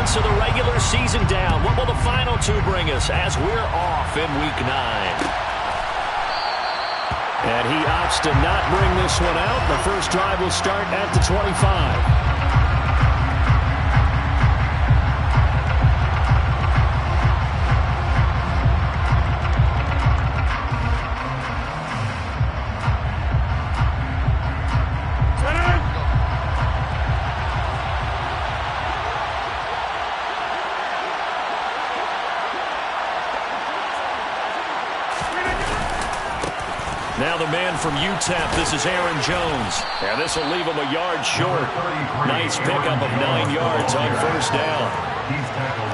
minutes of the regular season down. What will the final two bring us as we're off in Week 9? And he opts to not bring this one out. The first drive will start at the 25. Now the man from UTEP, this is Aaron Jones. And this will leave him a yard short. Nice pickup of 9 yards on first down.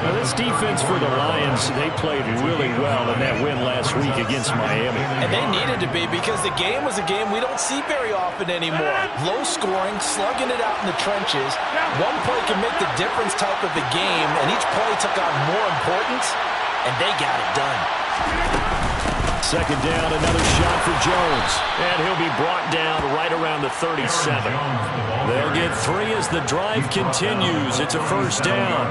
Now this defense for the Lions, they played really well in that win last week against Miami. And they needed to be because the game was a game we don't see very often anymore. Low scoring, slugging it out in the trenches. One play can make the difference type of the game, and each play took on more importance, and they got it done. Second down, another shot for Jones. And he'll be brought down right around the 37. They'll get 3 as the drive continues. It's a first down.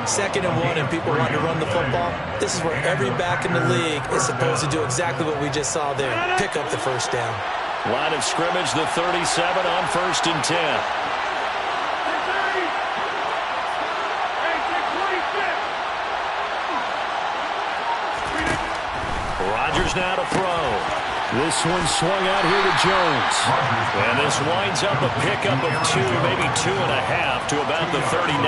2nd and 1 and people want to run the football. This is where every back in the league is supposed to do exactly what we just saw there. Pick up the first down. Line of scrimmage, the 37 on 1st and 10. Now to throw. This one swung out here to Jones. And this winds up a pickup of 2, maybe 2.5 to about the 39.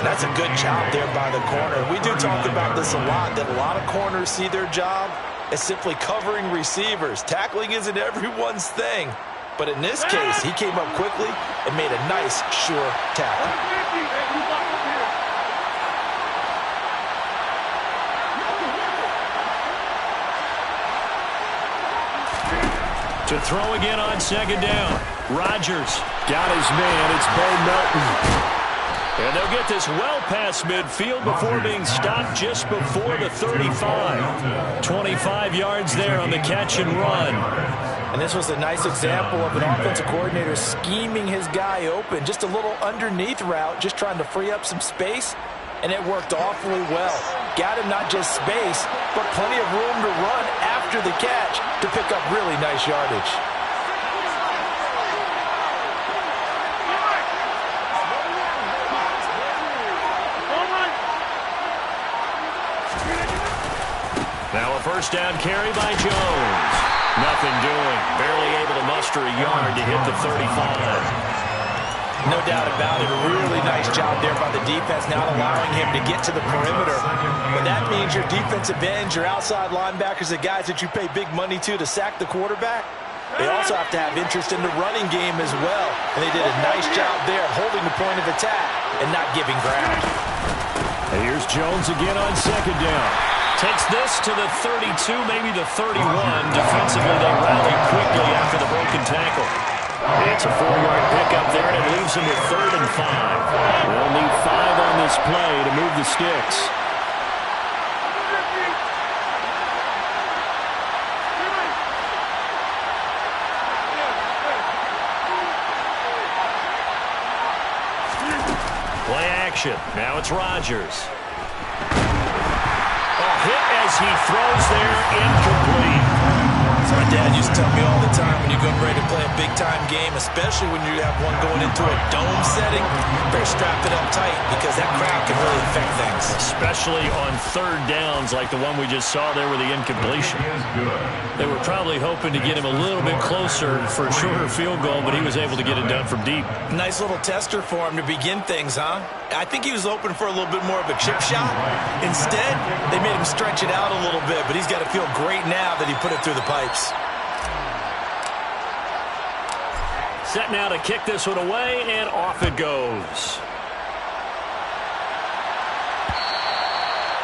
That's a good job there by the corner. We do talk about this a lot, that a lot of corners see their job as simply covering receivers. Tackling isn't everyone's thing. But in this case, he came up quickly and made a nice, sure tackle. To throw again on 2nd down. Rodgers got his man. It's Bo Melton. And they'll get this well past midfield before being stopped just before the 35. 25 yards there on the catch and run. And this was a nice example of an offensive coordinator scheming his guy open. Just a little underneath route, just trying to free up some space. And it worked awfully well. Got him not just space, but plenty of room to run after the catch to pick up really nice yardage. Now a first down carry by Jones. Nothing doing. Barely able to muster a yard to hit the 35. No doubt about it. A really nice job there by the defense, not allowing him to get to the perimeter. But that means your defensive ends, your outside linebackers, the guys that you pay big money to sack the quarterback, they also have to have interest in the running game as well. And they did a nice job there holding the point of attack and not giving ground. And here's Jones again on 2nd down. Takes this to the 32, maybe the 31. Defensively, they rally quickly after the broken tackle. It's a 4-yard pickup there, and it leaves them with 3rd and 5. They'll need 5 on this play to move the sticks. Play action. Now it's Rodgers. Hit as he throws there, incomplete. So my dad used to tell me all the time, when you're getting ready to play a big-time game, especially when you have one going into a dome setting, better strap it up tight because that crowd can really affect things. Especially on 3rd downs like the one we just saw there with the incompletion. They were probably hoping to get him a little bit closer for a shorter field goal, but he was able to get it done from deep. Nice little tester for him to begin things, huh? I think he was open for a little bit more of a chip shot. Instead, they made him stretch it out a little bit, but he's got to feel great now that he put it through the pipes. Set now to kick this one away, and off it goes.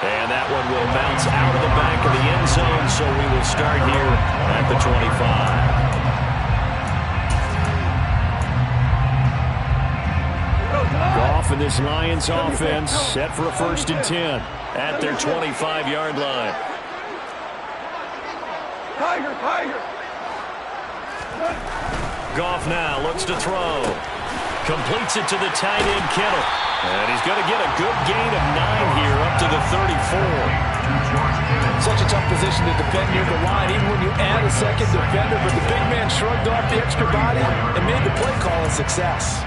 And that one will bounce out of the back of the end zone, so we will start here at the 25. Goff and this Lions offense set for a 1st and 10 at their 25-yard line. Goff now looks to throw. Completes it to the tight end, Kittle. And he's going to get a good gain of 9 here up to the 34. Such a tough position to defend near the line, even when you add a second defender. But the big man shrugged off the extra body and made the play call a success.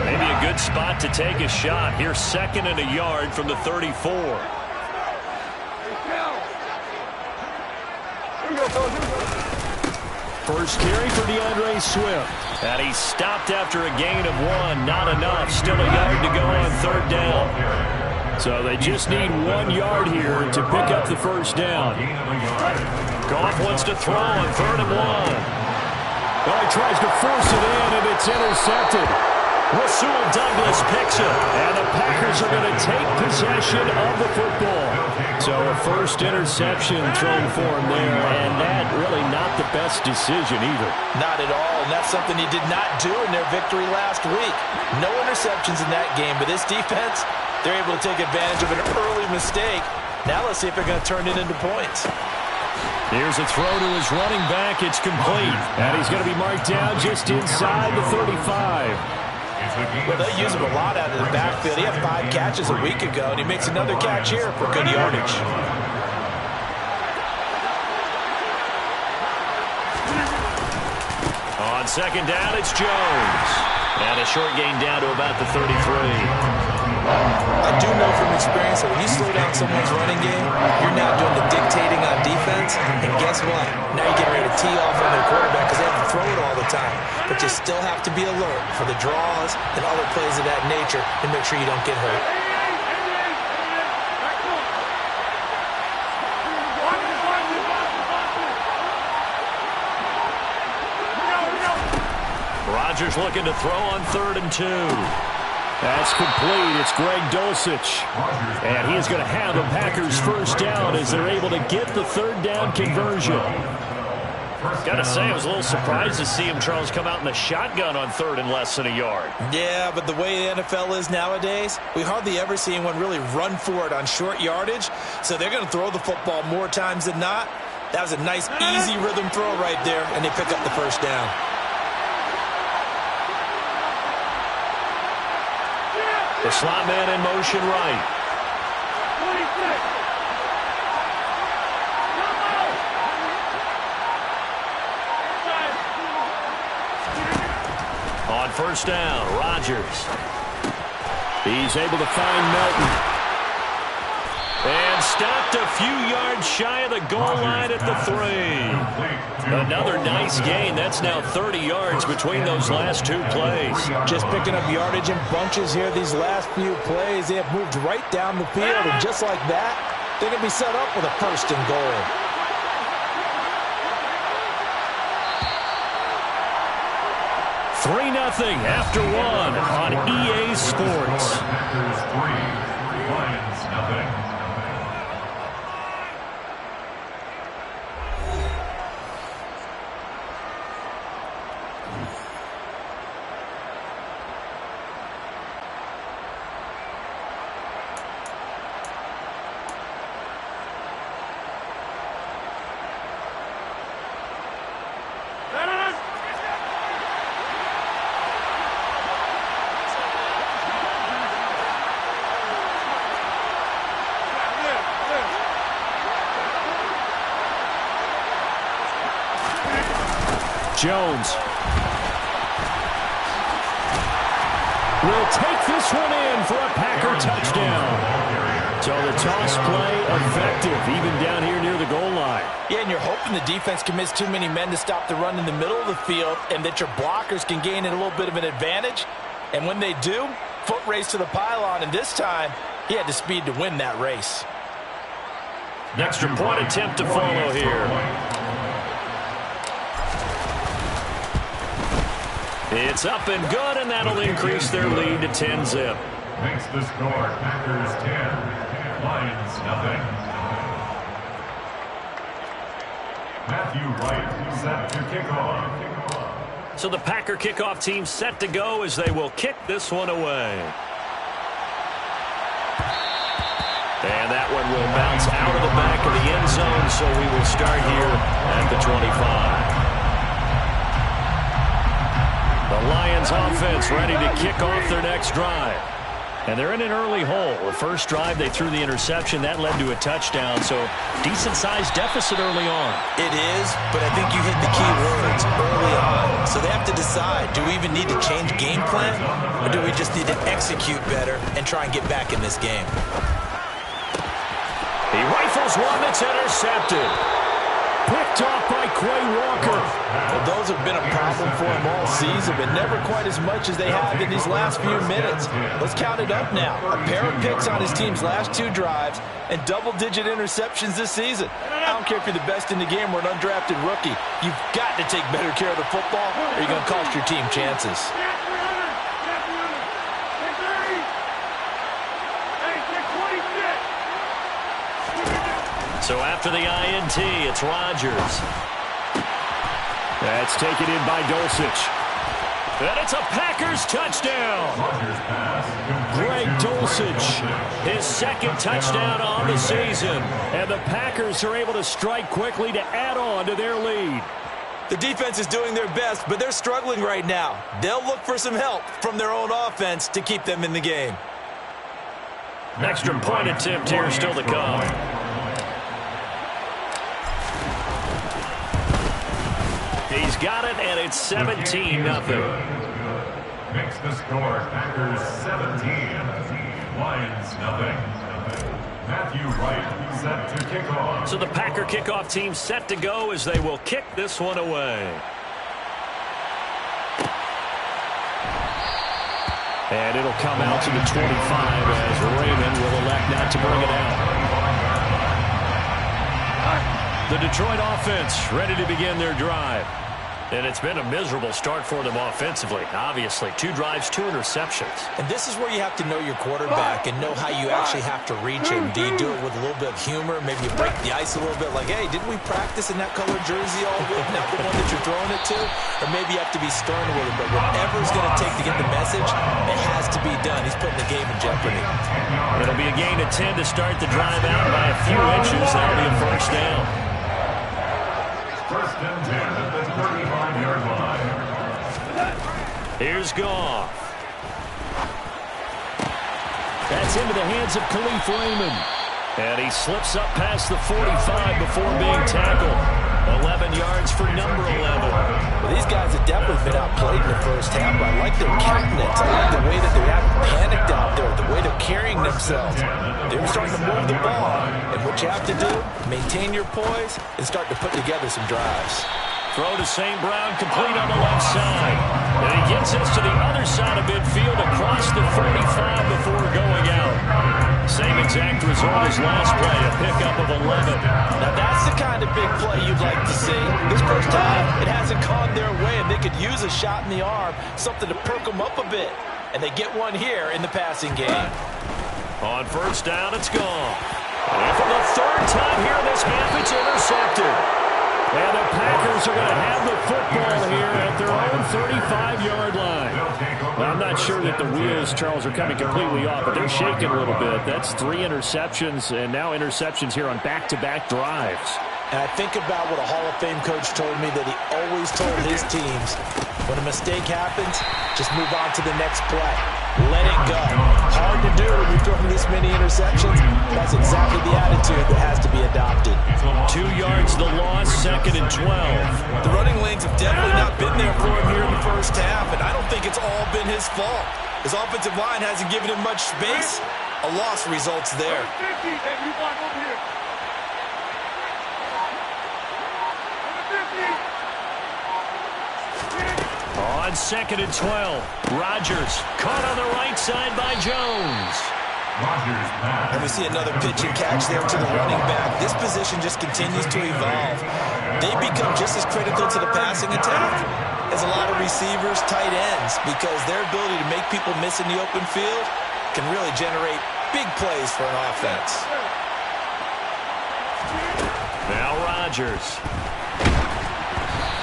Maybe a good spot to take a shot. Here's 2nd and a yard from the 34. First carry for DeAndre Swift. And he's stopped after a gain of 1. Not enough. Still a yard to go on 3rd down. So they just need 1 yard here to pick up the first down. Goff wants to throw on 3rd and 1. Well, he tries to force it in, and it's intercepted. Rasul Douglas picks it, and the Packers are going to take possession of the football. So a first interception thrown for him there, and that really not the best decision either. Not at all, and that's something he did not do in their victory last week. No interceptions in that game, but this defense, they're able to take advantage of an early mistake. Now let's see if they're going to turn it into points. Here's a throw to his running back. It's complete, and he's going to be marked down just inside the 35. Well, they use him a lot out of the backfield. He had 5 catches a week ago, and he makes another catch here for good yardage. On 2nd down, it's Jones. And a short gain down to about the 33. I do know from experience that when you slow down someone's running game, you're now doing the dictating on defense. And guess what? Now you're getting ready to tee off on their quarterback because they have to throw it all the time. But you still have to be alert for the draws and other plays of that nature and make sure you don't get hurt. Rodgers looking to throw on 3rd and 2. That's complete. It's Greg Dulcich. And he is going to have the Packers first down as they're able to get the 3rd down conversion. Got to say, I was a little surprised to see him, Charles, come out in the shotgun on 3rd and less than a yard. Yeah, but the way the NFL is nowadays, we hardly ever see anyone really run for it on short yardage. So they're going to throw the football more times than not. That was a nice, easy rhythm throw right there, and they pick up the first down. The slot man in motion right. On 1st down, Rodgers. He's able to find Melton. And stopped a few yards shy of the goal line at the 3. Another nice gain. That's now 30 yards between those last 2 plays. Just picking up yardage in bunches here these last few plays. They have moved right down the field, and just like that, they're going to be set up with a 1st and goal. Three 0 after 1 on EA Sports. Jones will take this one in for a Packer touchdown. So the toss play effective, even down here near the goal line. Yeah, and you're hoping the defense commits too many men to stop the run in the middle of the field and that your blockers can gain a little bit of an advantage. And when they do, foot race to the pylon, and this time he had the speed to win that race. An extra point attempt to follow here. It's up and good, and that'll increase their lead to 10-zip. Makes the score Packers 10, Lions nothing. Matthew Wright set to kick off. So the Packer kickoff team set to go as they will kick this one away. And that one will bounce out of the back of the end zone, so we will start here at the 25. The Lions offense ready to kick off their next drive. And they're in an early hole. The first drive, they threw the interception. That led to a touchdown, so decent-sized deficit early on. It is, but I think you hit the key words early on. So they have to decide, do we even need to change game plan, or do we just need to execute better and try and get back in this game? He rifles one that's intercepted. Picked off by Quay Walker. Well, those have been a problem for him all season, but never quite as much as they have in these last few minutes. Let's count it up now. A pair of picks on his team's last 2 drives and double-digit interceptions this season. I don't care if you're the best in the game or an undrafted rookie. You've got to take better care of the football or you're going to cost your team chances. So after the INT, it's Rodgers. That's taken in by Dulcich. And it's a Packers touchdown. Greg Dulcich, his second touchdown on the season. And the Packers are able to strike quickly to add on to their lead. The defense is doing their best, but they're struggling right now. They'll look for some help from their own offense to keep them in the game. An extra point attempt here still to come. He's got it, and it's 17-0. Makes the score Packers 17, Lions 0. Matthew Wright set to kick off. So the Packer kickoff team set to go as they will kick this one away. And it'll come out to the 25 as Raymond will elect not to bring it out. The Detroit offense ready to begin their drive. And it's been a miserable start for them offensively. Obviously, 2 drives, 2 interceptions. And this is where you have to know your quarterback and know how you actually have to reach him. Do you do it with a little bit of humor? Maybe you break the ice a little bit like, hey, didn't we practice in that colored jersey all week? Not the one that you're throwing it to? Or maybe you have to be stern with him. But whatever it's going to take to get the message, it has to be done. He's putting the game in jeopardy. It'll be a gain of 10 to start the drive out by a few inches. That'll be a first down. First and 10 at the 35-yard line. Here's Goff. That's into the hands of Khalif Raymond. And he slips up past the 45 before being tackled. 11 yards for number 11. Well, these guys have definitely been outplayed in the first half, but I like their countenance. I like the way that they haven't panicked out there, the way they're carrying themselves. They're starting to move the ball. And what you have to do, maintain your poise and start to put together some drives. Throw to St. Brown, complete on the left side. And he gets us to the other side of midfield across the 45 before going out. Same exact result as last play, a pickup of 11. Now that's the kind of big play you'd like to see. This first time, it hasn't gone their way, and they could use a shot in the arm, something to perk them up a bit. And they get one here in the passing game. On first down, it's gone. And for the 3rd time here in this half, it's intercepted. And the Packers are going to have the football here at their own 35-yard line. Well, I'm not sure that the wheels, Charles, are coming completely off, but they're shaking a little bit. That's 3 interceptions, and now interceptions here on back-to-back drives. And I think about what a Hall of Fame coach told me that he always told his teams, when a mistake happens, just move on to the next play. Let it go. Hard to do when you're throwing this many interceptions. That's exactly the attitude that has to be adopted. 2 yards the loss, 2nd and 12. The running lanes have definitely not been there for him here in the first half, and I don't think it's all been his fault. His offensive line hasn't given him much space. A loss results there. On 2nd and 12, Rodgers caught on the right side by Jones. And we see another pitch and catch there to the running back. This position just continues to evolve. They become just as critical to the passing attack as a lot of receivers, tight ends, because their ability to make people miss in the open field can really generate big plays for an offense. Now Rodgers.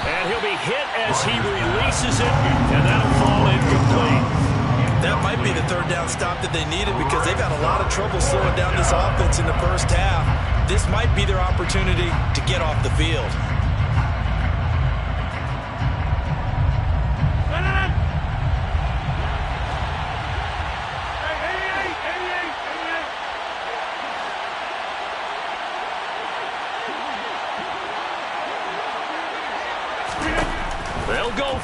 And he'll be hit as he releases it, and that'll fall incomplete. That might be the 3rd down stop that they needed because they've had a lot of trouble slowing down this offense in the first half. This might be their opportunity to get off the field.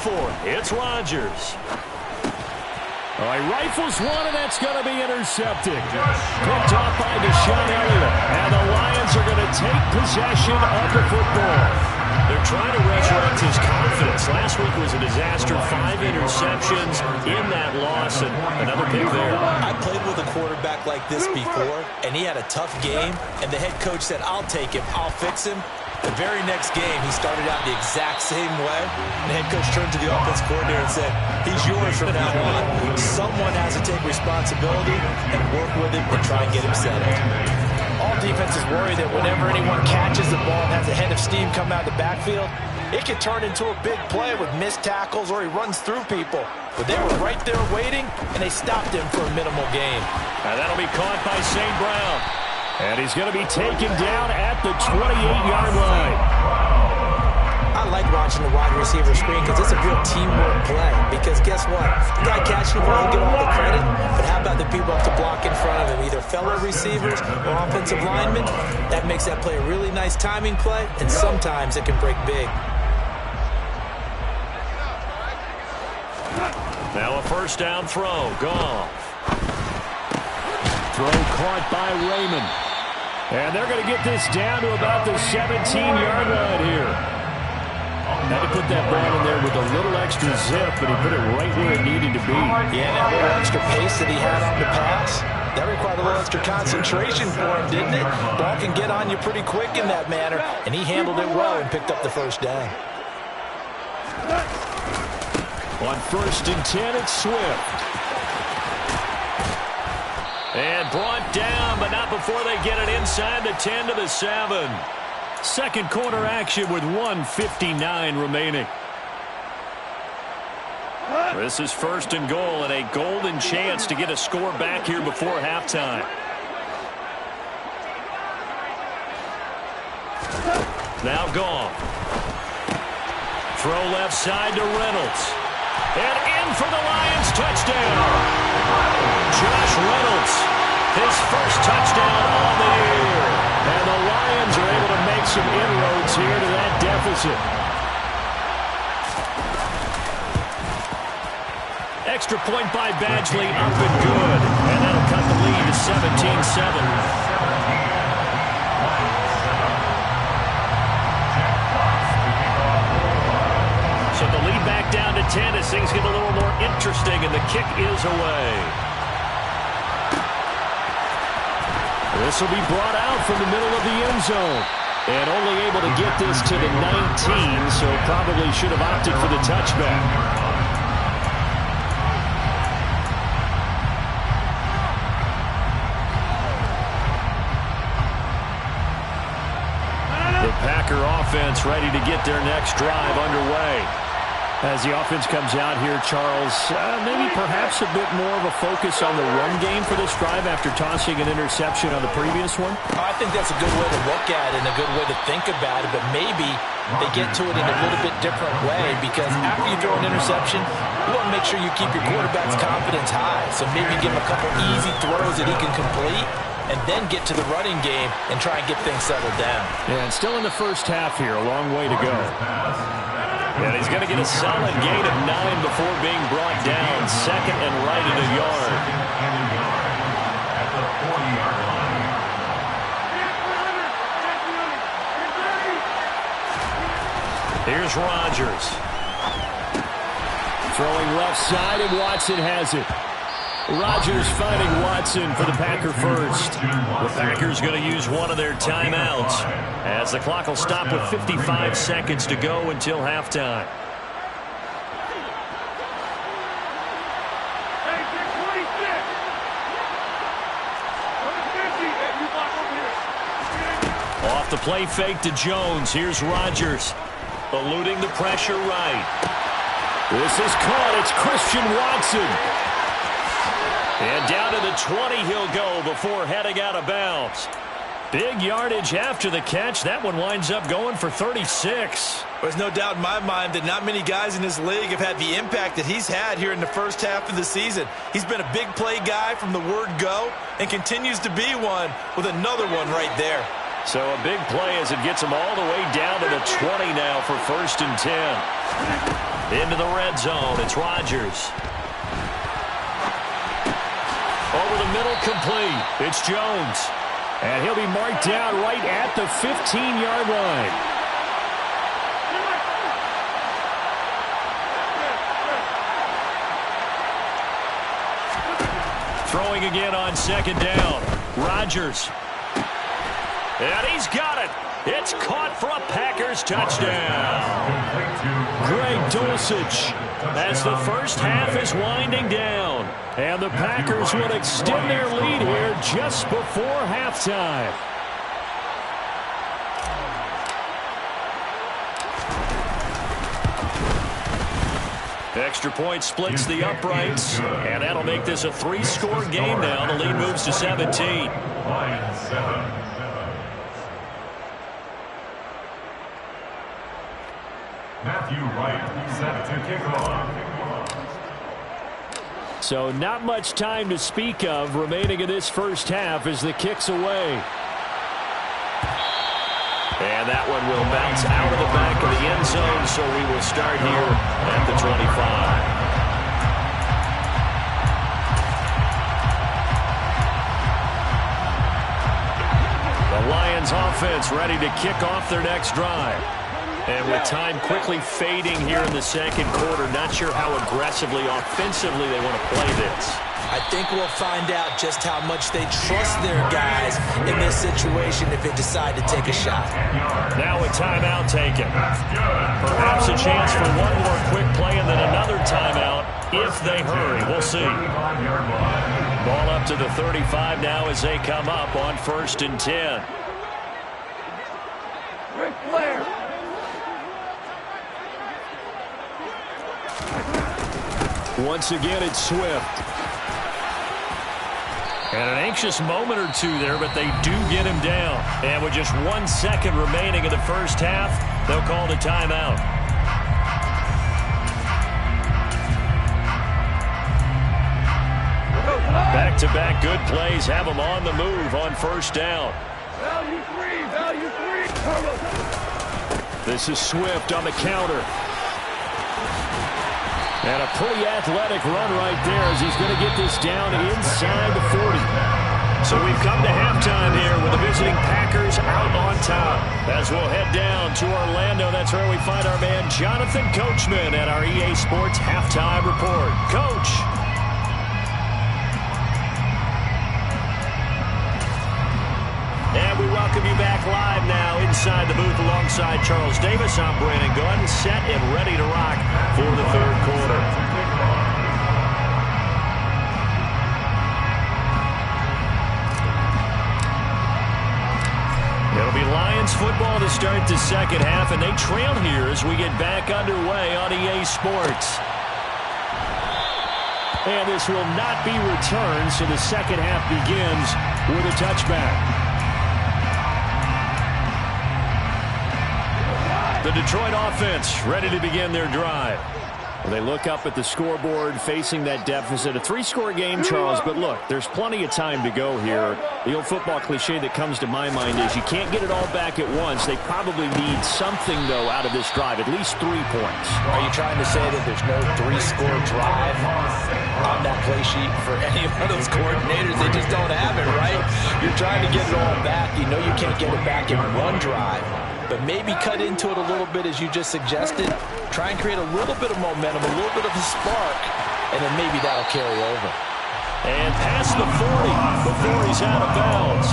for him. It's Rodgers. All right, rifles one, and that's going to be intercepted. Picked off by Deshaun Elliott. And the Lions are going to take possession of the football. They're trying to resurrect his confidence. Last week was a disaster. 5 interceptions in that loss, and another pick there. I played with a quarterback like this before, and he had a tough game, and the head coach said, I'll take him, I'll fix him. The very next game, he started out the exact same way. And the head coach turned to the offense coordinator and said, he's yours from now on. Someone has to take responsibility and work with him and try and get him settled. All defenses worry that whenever anyone catches the ball and has a head of steam coming out of the backfield, it can turn into a big play with missed tackles or he runs through people. But they were right there waiting, and they stopped him for a minimal gain. And that'll be caught by St. Brown. And he's going to be taken down at the 28-yard line. I like watching the wide receiver screen because it's a real teamwork play. Because guess what? The guy catching the ball, he'll get all the credit. But how about the people up to block in front of him? Either fellow receivers or offensive linemen. That makes that play a really nice timing play. And sometimes it can break big. Now a first down throw. Goff. Throw caught by Raymond. And they're going to get this down to about the 17-yard line here. Had to put that ball in there with a little extra zip, but he put it right where it needed to be. Yeah, that little extra pace that he had on the pass, that required a little extra concentration for him, didn't it? Ball can get on you pretty quick in that manner, and he handled it well and picked up the first down. On 1st and 10, it's Swift. And brought down, but not before they get it inside the 10 to the 7. Second quarter action with 1:59 remaining. This is 1st and goal, and a golden chance to get a score back here before halftime. Now Goff. Throw left side to Reynolds. And in for the Lions, touchdown. Josh Reynolds, his first touchdown on the year. And the Lions are able to make some inroads here to that deficit. Extra point by Badgley, up and good. And that'll cut the lead to 17-7. So the lead back down to 10 as things get a little more interesting, and the kick is away. This will be brought out from the middle of the end zone. And only able to get this to the 19, so probably should have opted for the touchback. The Packer offense ready to get their next drive underway. As the offense comes out here, Charles, maybe perhaps a bit more of a focus on the run game for this drive after tossing an interception on the previous one? I think that's a good way to look at it and a good way to think about it, but maybe they get to it in a little bit different way, because after you throw an interception, you want to make sure you keep your quarterback's confidence high. So maybe give him a couple easy throws that he can complete, and then get to the running game and try and get things settled down. Yeah, and still in the first half here, a long way to go. And he's going to get a solid gain of 9 before being brought down. Second and right at a yard. At the 40-yard line. Here's Rodgers. Throwing left side, and Watson has it. Rodgers finding Watson for the Packer first. The Packers going to use one of their timeouts as the clock will stop with 55 seconds to go until halftime. Off the play fake to Jones. Here's Rodgers. Eluding the pressure right. This is caught. It's Christian Watson. And down to the 20 he'll go before heading out of bounds. Big yardage after the catch. That one winds up going for 36. There's no doubt in my mind that not many guys in this league have had the impact that he's had here in the first half of the season. He's been a big play guy from the word go and continues to be one with another one right there. So a big play as it gets him all the way down to the 20 now for 1st and 10. Into the red zone, it's Rodgers. Over the middle, complete. It's Jones. And he'll be marked down right at the 15-yard line. Throwing again on second down. Rodgers. And he's got it. It's caught for a Packers touchdown. Greg Dulcich, as the first half is winding down. And the Packers will extend their lead here just before halftime. Extra point splits the uprights, and that'll make this a 3-score game now. The lead moves to 17. Lions 7. Matthew Wright set to kick off. So not much time to speak of remaining in this first half as the kick's away. And that one will bounce out of the back of the end zone, so we will start here at the 25. The Lions offense ready to kick off their next drive. And with time quickly fading here in the second quarter, not sure how aggressively, offensively they want to play this. I think we'll find out just how much they trust their guys in this situation if they decide to take a shot. Now a timeout taken. Perhaps a chance for one more quick play and then another timeout if they hurry. We'll see. Ball up to the 35 now as they come up on 1st and 10. Ric Flair. Once again, it's Swift. And an anxious moment or two there, but they do get him down. And with just 1 second remaining in the first half, they'll call the timeout. Back-to-back good plays have them on the move on 1st down. Value 3, value 3. This is Swift on the counter. And a pretty athletic run right there as he's going to get this down inside the 40. So we've come to halftime here with the visiting Packers out on top. As we'll head down to Orlando, that's where we find our man Jonathan Coachman at our EA Sports Halftime Report. Coach. And we welcome you back live now inside the booth alongside Charles Davis. I'm Brandon Gunn, set and ready to rock for the third quarter. It'll be Lions football to start the second half, and they trail here as we get back underway on EA Sports. And this will not be returned, so the second half begins with a touchback. The Detroit offense ready to begin their drive. Well, they look up at the scoreboard facing that deficit. A 3-score game, Charles, but look, there's plenty of time to go here. The old football cliche that comes to my mind is you can't get it all back at once. They probably need something, though, out of this drive, at least 3 points. Are you trying to say that there's no 3-score drive on that play sheet for any one of those coordinators? They just don't have it, right? You're trying to get it all back. You know you can't get it back in one drive. But maybe cut into it a little bit as you just suggested. Try and create a little bit of momentum, a little bit of a spark, and then maybe that'll carry over. And past the 40 before he's out of bounds.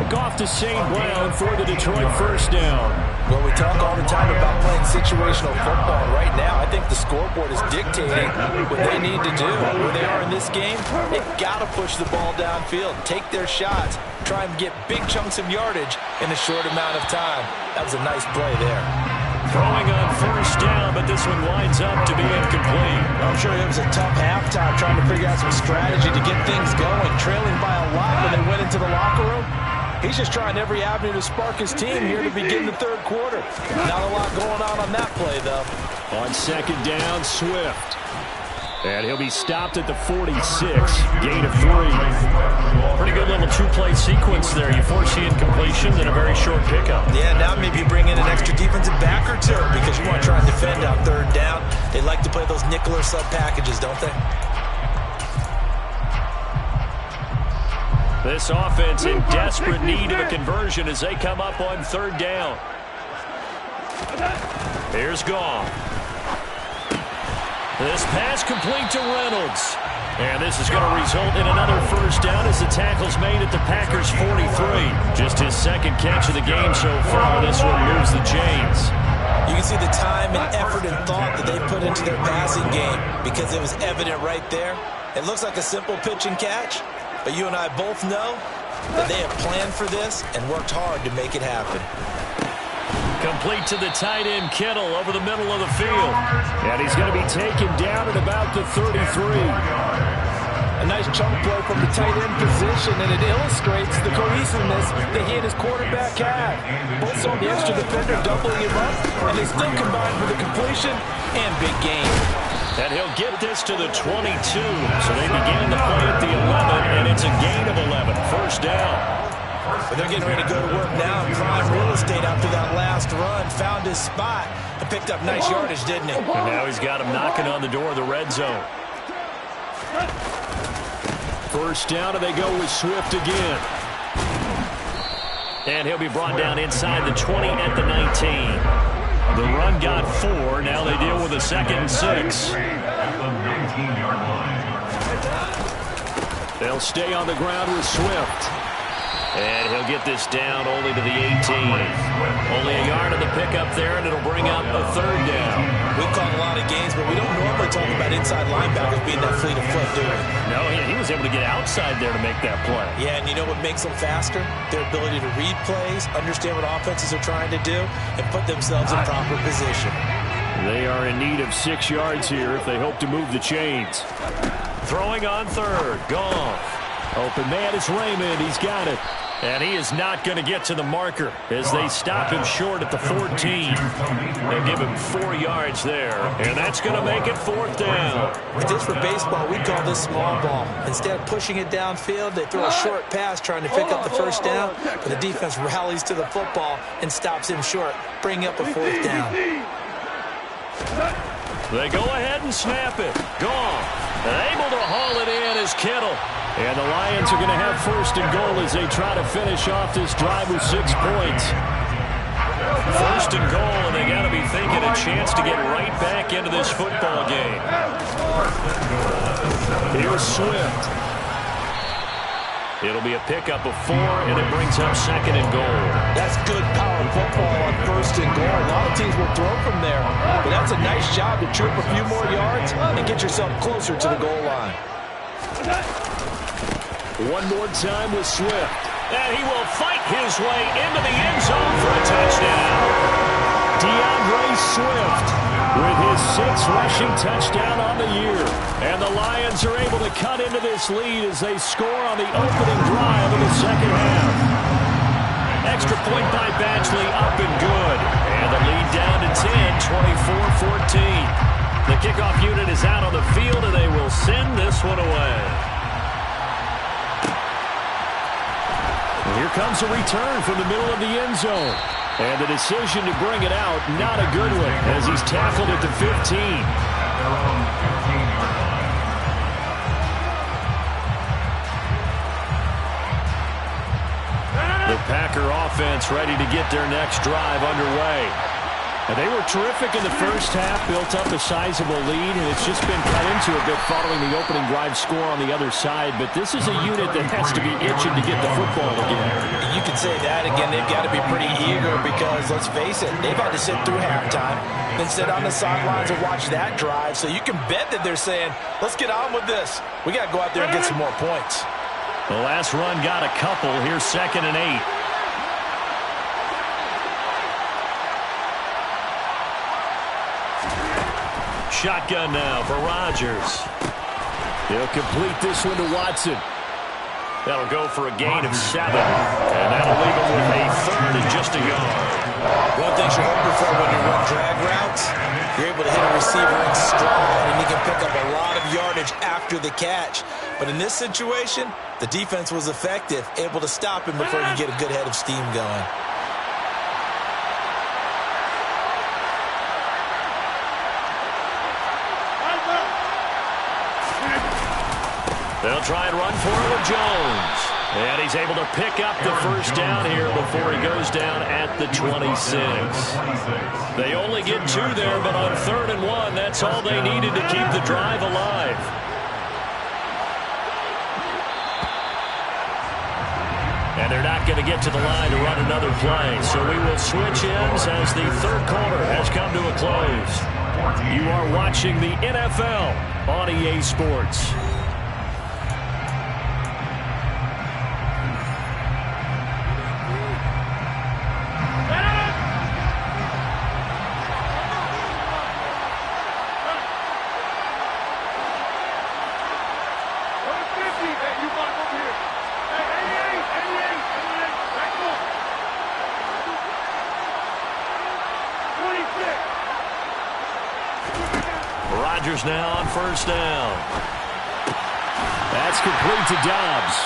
Goff to St. Brown for the Detroit first down. Well, we talk all the time about playing situational football. Right now, I think the scoreboard is dictating what they need to do. Where they are in this game, they've got to push the ball downfield, take their shots, try and get big chunks of yardage in a short amount of time. That was a nice play there. Throwing on first down, but this one winds up to be incomplete. I'm sure it was a tough halftime trying to figure out some strategy to get things going. Trailing by a lot when they went into the locker room. He's just trying every avenue to spark his team here to begin the third quarter. Not a lot going on that play, though. On second down, Swift. And he'll be stopped at the 46, gain of 3. Pretty good little two-play sequence there. You force the incompletion, then a very short pickup. Yeah, now maybe you bring in an extra defensive back or two because you want to try and defend on third down. They like to play those nickel or sub packages, don't they? This offense in desperate need of a conversion as they come up on third down. Here's Goff. This pass complete to Reynolds. And this is going to result in another first down as the tackle's made at the Packers' 43. Just his second catch of the game so far. This one moves the chains. You can see the time and effort and thought that they put into their passing game because it was evident right there. It looks like a simple pitch and catch, but you and I both know that they have planned for this and worked hard to make it happen. Complete to the tight end, Kittle, over the middle of the field. And he's going to be taken down at about the 33. A nice chunk play from the tight end position, and it illustrates the cohesiveness that he and his quarterback had. Both saw the extra defender doubling him up, and they still combined for the completion and big gain. And he'll get this to the 22. So they began the play at the 11, and it's a gain of 11. First down. But they're getting ready to go to work now in prime real estate after that last run. Found his spot and picked up nice yardage, didn't he? And now he's got him knocking on the door of the red zone. First down, and they go with Swift again. And he'll be brought down inside the 20 at the 19. The run got 4. Now they deal with a 2nd and 6. They'll stay on the ground with Swift. And he'll get this down only to the 18. Only a yard of the pickup there, and it'll bring up a third down. We've caught a lot of games, but we don't normally talk about inside linebackers being that fleet of foot, do we? No, he was able to get outside there to make that play. Yeah, and you know what makes them faster? Their ability to read plays, understand what offenses are trying to do, and put themselves in proper position. They are in need of 6 yards here if they hope to move the chains. Throwing on third, Goff. Open man is Raymond. He's got it. And he is not going to get to the marker as they stop him short at the 14. They give him 4 yards there, and that's going to make it 4th down. And just for baseball, we call this small ball. Instead of pushing it downfield, they throw a short pass trying to pick up the first down, but the defense rallies to the football and stops him short, bringing up a 4th down. They go ahead and snap it. Gone. Able to haul it in is Kittle. And the Lions are going to have 1st and goal as they try to finish off this drive with 6 points. 1st and goal, and they got to be thinking a chance to get right back into this football game. Here's Swift. It'll be a pickup of 4, and it brings up 2nd and goal. That's good power football on 1st and goal. A lot of teams will throw from there, but that's a nice job to troop a few more yards and get yourself closer to the goal line. One more time with Swift. And he will fight his way into the end zone for a touchdown. DeAndre Swift with his 6th rushing touchdown on the year. And the Lions are able to cut into this lead as they score on the opening drive of the second half. Extra point by Badgley, up and good. And the lead down to 10, 24-14. The kickoff unit is out on the field, and they will send this one away. Here comes a return from the middle of the end zone. And the decision to bring it out, not a good one, as he's tackled at the 15. The Packer offense ready to get their next drive underway. And they were terrific in the first half, built up a sizable lead, and it's just been cut into a bit following the opening drive score on the other side. But this is a unit that has to be itching to get the football again. You can say that again. They've got to be pretty eager because, let's face it, they've had to sit through halftime, then sit on the sidelines and watch that drive. So you can bet that they're saying, let's get on with this. We got to go out there and get some more points. The last run got a couple. Here's 2nd and 8. Shotgun now for Rodgers. He'll complete this one to Watson. That'll go for a gain of 7. And that'll leave him with a 3rd and just a yard. One thing you're hoping for when you run drag routes, you're able to hit a receiver in stride, and he can pick up a lot of yards damage after the catch. But in this situation, the defense was effective, able to stop him before he could get a good head of steam going. They'll try and run for it with Jones. And he's able to pick up the first down here before he goes down at the 26. They only get 2 there, but on 3rd and 1, that's all they needed to keep the drive alive. And they're not going to get to the line to run another play. So we will switch ends as the 3rd quarter has come to a close. You are watching the NFL on EA Sports. Rodgers now on 1st down. That's complete to Dobbs.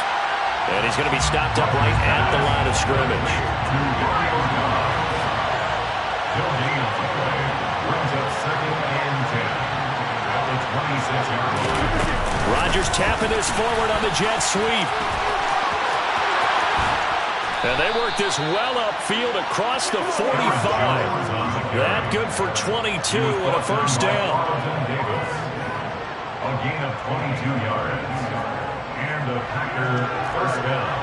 And he's going to be stopped up right at the line of scrimmage. Rodgers tapping this forward on the jet sweep. And they work this well upfield across the 45. That good for 22 and a 1st down. A gain of 22 yards. And a Packer 1st down.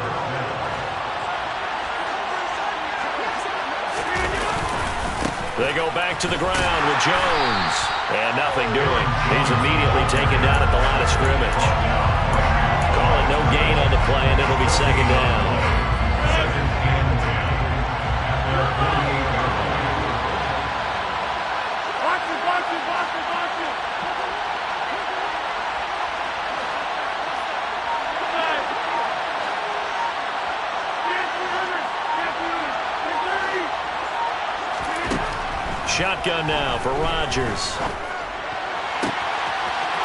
They go back to the ground with Jones. And nothing doing. He's immediately taken down at the line of scrimmage. Calling no gain on the play, and it'll be 2nd down. Shotgun now for Rodgers.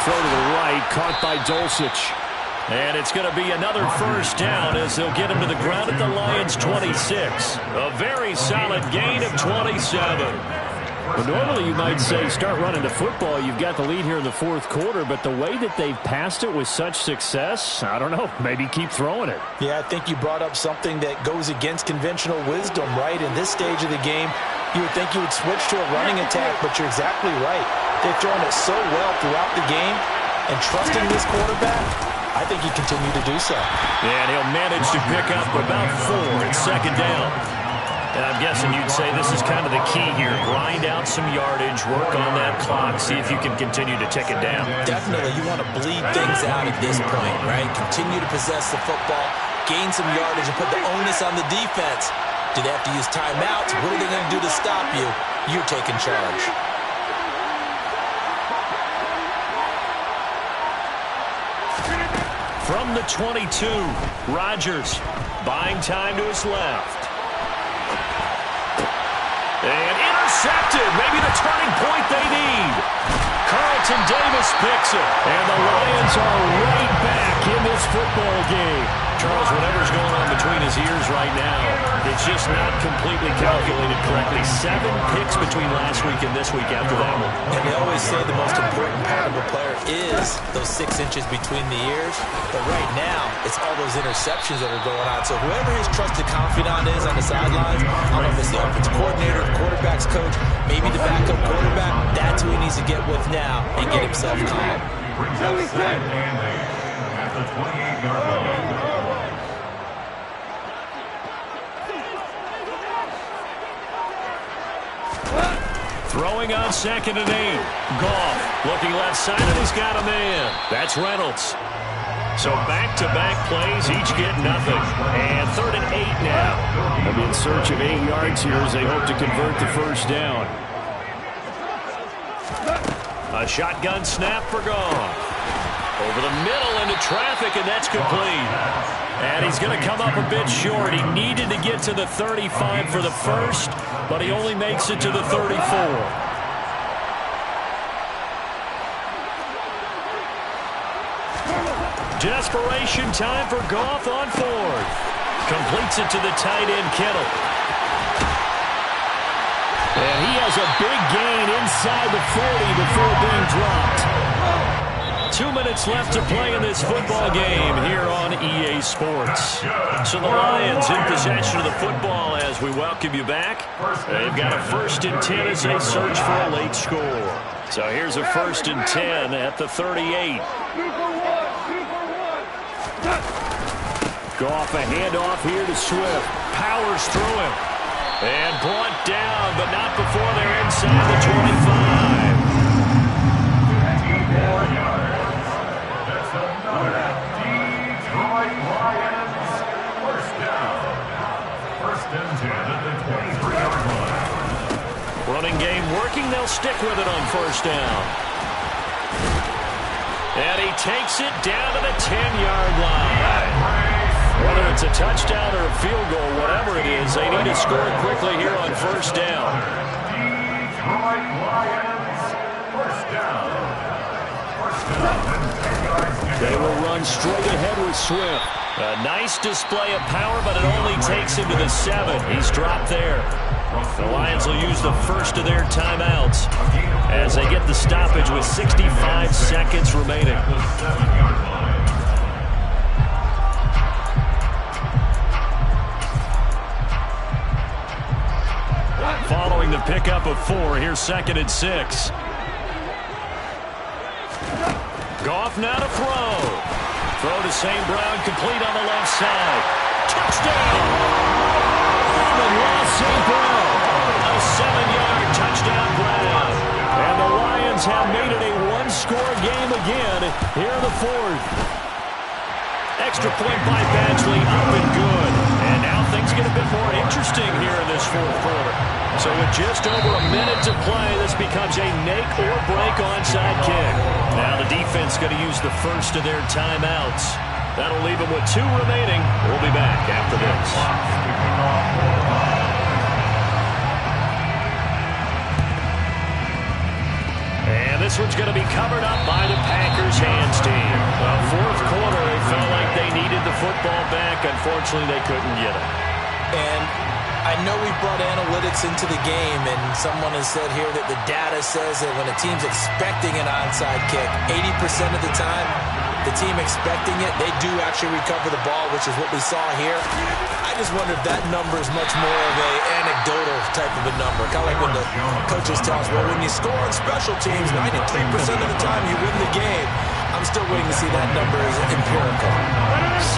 Throw to the right, caught by Dulcich. And it's going to be another 1st down as they'll get him to the ground at the Lions' 26. A very solid gain of 27. Well, normally you might say start running the football. You've got the lead here in the 4th quarter, but the way that they've passed it with such success, I don't know, maybe keep throwing it. Yeah, I think you brought up something that goes against conventional wisdom, right? In this stage of the game, you would think you would switch to a running attack, but you're exactly right. They've thrown it so well throughout the game, and trusting this quarterback, I think he continue to do so. And he'll manage to pick up about 4 at 2nd down. And I'm guessing you'd say this is kind of the key here. Grind out some yardage, work on that clock, see if you can continue to tick it down. Definitely. You want to bleed things out at this point, right? Continue to possess the football, gain some yardage, and put the onus on the defense. Do they have to use timeouts? What are they going to do to stop you? You're taking charge. From the 22, Rodgers buying time to his left. And intercepted. Maybe the turning point they need. Carlton Davis picks it. And the Lions are right back in this football game. Charles, whatever's going on between his ears right now, it's just not completely calculated correctly. 7 picks between last week and this week after that one. And they always say the most important part of a player is those 6 inches between the ears. But right now, it's all those interceptions that are going on. So whoever his trusted confidant is on the sidelines, I don't know if it's the offensive coordinator, the quarterback's coach, maybe the backup quarterback, that's who he needs to get with now and get himself calm. Brings up 2nd and 8 at the 28-yard line. Throwing on 2nd and 8. Goff looking left side, and he's got a man. That's Reynolds. So back-to-back plays, each get nothing. And 3rd and 8 now. They'll be in search of 8 yards here as they hope to convert the 1st down. A shotgun snap for Goff. Over the middle into traffic, and that's complete. And he's going to come up a bit short. He needed to get to the 35 for the first, but he only makes it to the 34. Desperation time for Goff on fourth. Completes it to the tight end, Kittle. And he has a big gain inside the 40 before being dropped. 2 minutes left to play in this football game here on EA Sports. So the Lions in possession of the football as we welcome you back. They've got a 1st and 10 as they search for a late score. So here's a 1st and 10 at the 38. Goff a handoff here to Swift. Powers through him. And brought down, but not before they're inside the 25. That's another Detroit Lions first down. 1st and 10 at the 23-yard line. Running game working. They'll stick with it on 1st down. And he takes it down to the 10-yard line. Whether it's a touchdown or a field goal, whatever it is, they need to score quickly here on 1st down. Detroit Lions first down. 1st down and 10 yards. They will run straight ahead with Swift. A nice display of power, but it only takes him to the 7. He's dropped there. The Lions will use the first of their timeouts as they get the stoppage with 65 seconds remaining. Following the pickup of 4, here's 2nd and 6. Goff now to throw. Throw to St. Brown, complete on the left side. Touchdown! And lost St. Brown. A 7-yard touchdown grab. And the Lions have made it a one-score game again here in the 4th. Extra point by Badgley, up and good. And now things get a bit more interesting here in this 4th quarter. So with just over a minute to play, this becomes a make or break onside kick. Now the defense going to use the first of their timeouts. That'll leave them with 2 remaining. We'll be back after this. And this one's going to be covered up by the Packers hands team. Well, 4th quarter, they felt like they needed the football back. Unfortunately, they couldn't get it. And I know we brought analytics into the game, and someone has said here that the data says that when a team's expecting an onside kick, 80% of the time, the team expecting it, they do actually recover the ball, which is what we saw here. I just wonder if that number is much more of an anecdotal type of a number. Kind of like when the coaches tell us, well, when you score on special teams, 93% of the time you win the game. I'm still waiting to see that number as empirical.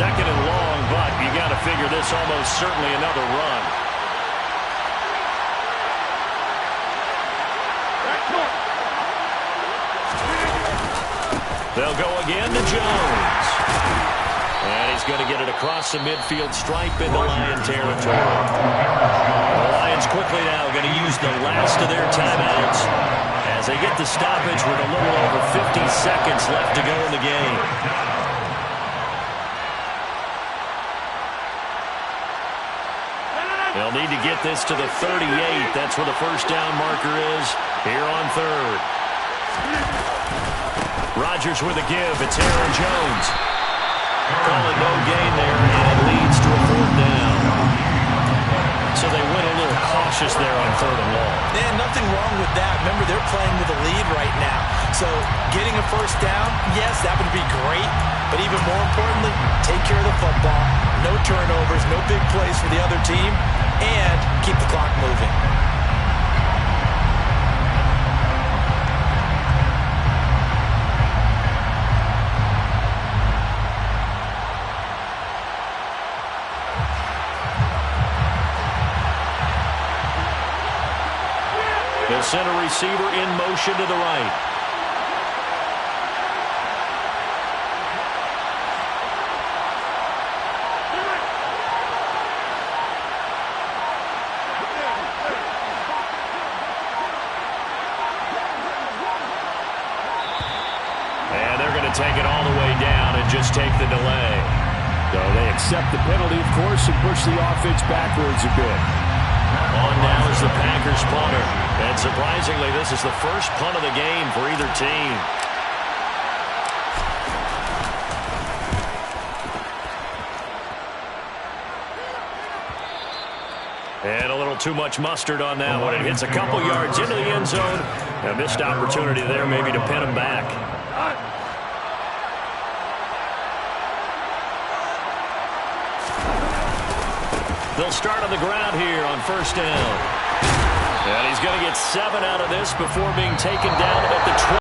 2nd and long, but you got to figure this almost certainly another run. They'll go again to Jones. And he's going to get it across the midfield stripe into Lion territory. The Lions quickly now going to use the last of their timeouts as they get the stoppage with a little over 50 seconds left to go in the game. They'll need to get this to the 38. That's where the 1st down marker is here on 3rd. Rodgers with a give. It's Aaron Jones. Call it no gain there, and it leads to a 4th down. So they went a little cautious there on 3rd and long. Yeah, nothing wrong with that. Remember, they're playing with a lead right now. So getting a 1st down, yes, that would be great. But even more importantly, take care of the football. No turnovers, no big plays for the other team, and keep the clock moving. The center receiver in motion to the right. And they're going to take it all the way down and just take the delay. So they accept the penalty, of course, and push the offense backwards a bit. On now is the Packers punter. And surprisingly, this is the first punt of the game for either team. And a little too much mustard on that one. It hits a couple yards into the end zone. A missed opportunity there maybe to pin him back. They'll start on the ground here on first down. And he's going to get 7 out of this before being taken down at the 20.